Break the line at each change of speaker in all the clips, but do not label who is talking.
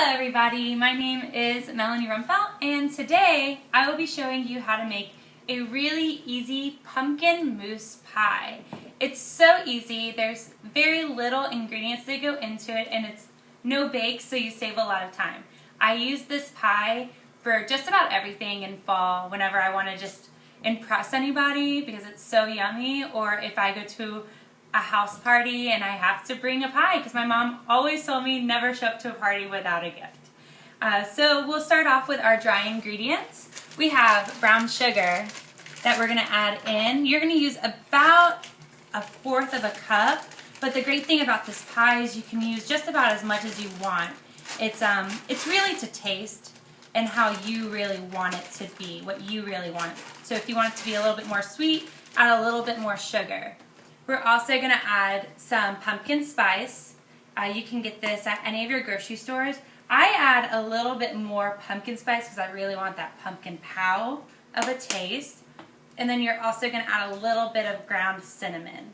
Hello everybody, my name is Melanie Rumpfelt, and today I will be showing you how to make a really easy pumpkin mousse pie. It's so easy, there's very little ingredients that go into it, and it's no bake, so you save a lot of time. I use this pie for just about everything in fall, whenever I want to just impress anybody because it's so yummy, or if I go to a house party and I have to bring a pie because my mom always told me never show up to a party without a gift. So we'll start off with our dry ingredients. We have brown sugar that we're going to add in. You're going to use about 1/4 of a cup, but the great thing about this pie is you can use just about as much as you want. It's really to taste and how you really want it to be, what you really want. So if you want it to be a little bit more sweet, add a little bit more sugar. We're also going to add some pumpkin spice. You can get this at any of your grocery stores. I add a little bit more pumpkin spice because I really want that pumpkin pow of a taste. And then you're also going to add a little bit of ground cinnamon.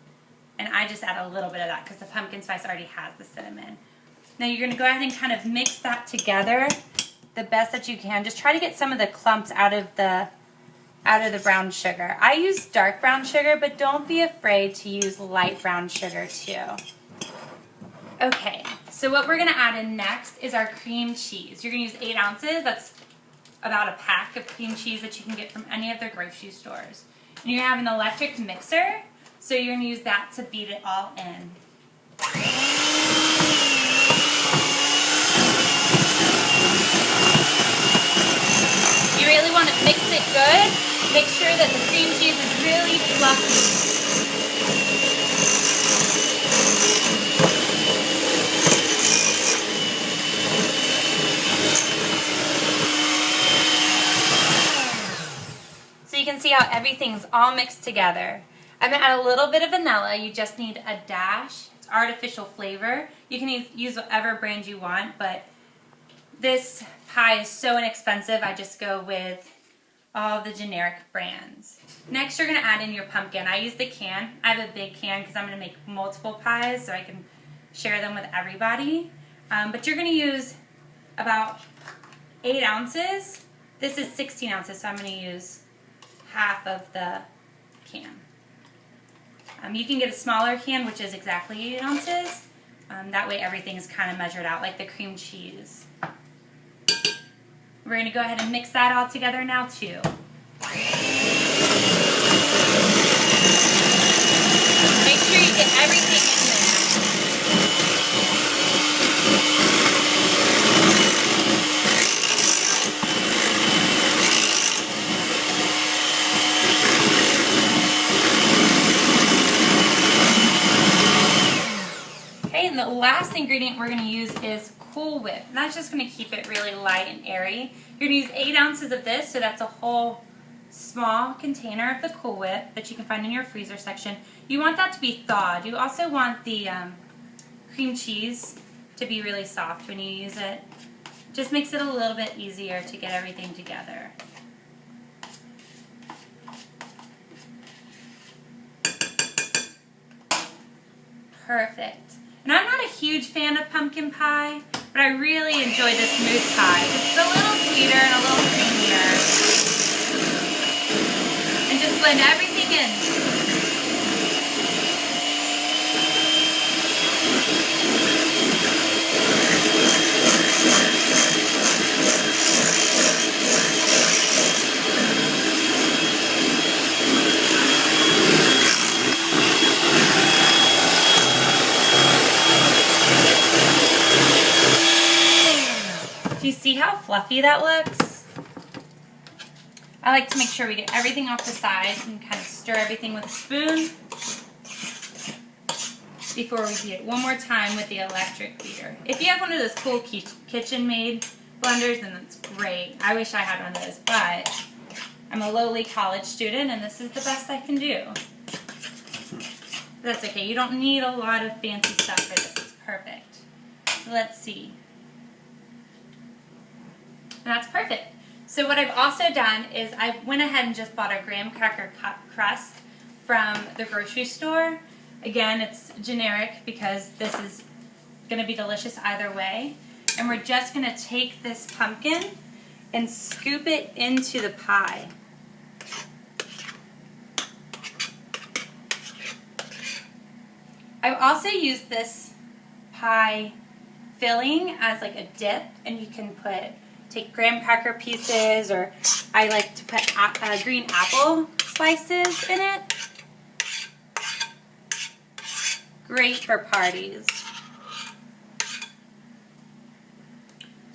And I just add a little bit of that because the pumpkin spice already has the cinnamon. Now you're going to go ahead and kind of mix that together the best that you can. Just try to get some of the clumps out of the brown sugar. I use dark brown sugar, but don't be afraid to use light brown sugar too. Okay, so what we're going to add in next is our cream cheese. You're going to use 8 ounces. That's about a pack of cream cheese that you can get from any of their grocery stores. And you're going to have an electric mixer, so you're going to use that to beat it all in. You really want to mix it good. Make sure that the cream cheese is really fluffy. So you can see how everything's all mixed together. I'm going to add a little bit of vanilla. You just need a dash. It's artificial flavor. You can use whatever brand you want, but this pie is so inexpensive, I just go with all the generic brands. Next, you're going to add in your pumpkin. I use the can. I have a big can because I'm going to make multiple pies so I can share them with everybody. But you're going to use about 8 ounces. This is 16 ounces, so I'm going to use half of the can. You can get a smaller can, which is exactly 8 ounces. That way everything is kind of measured out, like the cream cheese. We're going to go ahead and mix that all together now too. Make sure you get everything in there. Okay, and the last ingredient we're going to use is Cool Whip. And that's just going to keep it really light and airy. You're going to use 8 ounces of this, so that's a whole small container of the Cool Whip that you can find in your freezer section. You want that to be thawed. You also want the cream cheese to be really soft when you use it. Just makes it a little bit easier to get everything together. Perfect. And I'm not a huge fan of pumpkin pie, but I really enjoy this mousse pie. It's a little sweeter and a little creamier. And just blend everything in. Do you see how fluffy that looks? I like to make sure we get everything off the sides and kind of stir everything with a spoon before we beat it one more time with the electric beater. If you have one of those cool KitchenMaid blenders, then that's great. I wish I had one of those, but I'm a lowly college student and this is the best I can do. That's okay. You don't need a lot of fancy stuff for this. It's perfect. So let's see. And that's perfect. So what I've also done is I went ahead and just bought a graham cracker crust from the grocery store. Again, it's generic because this is going to be delicious either way. And we're just going to take this pumpkin and scoop it into the pie. I've also used this pie filling as like a dip, and you can take graham cracker pieces, or I like to put green apple slices in it. Great for parties.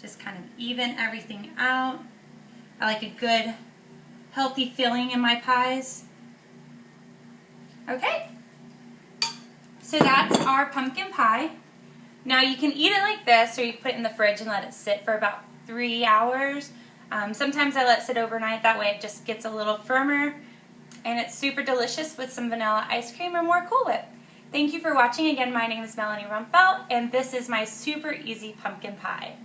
Just kind of even everything out. I like a good healthy filling in my pies. Okay, so that's our pumpkin pie. Now you can eat it like this, or you put it in the fridge and let it sit for about 3 hours. Sometimes I let it sit overnight, that way it just gets a little firmer, and it's super delicious with some vanilla ice cream or more Cool Whip. Thank you for watching. Again, my name is Melanie Rumpfelt, and this is my super easy pumpkin pie.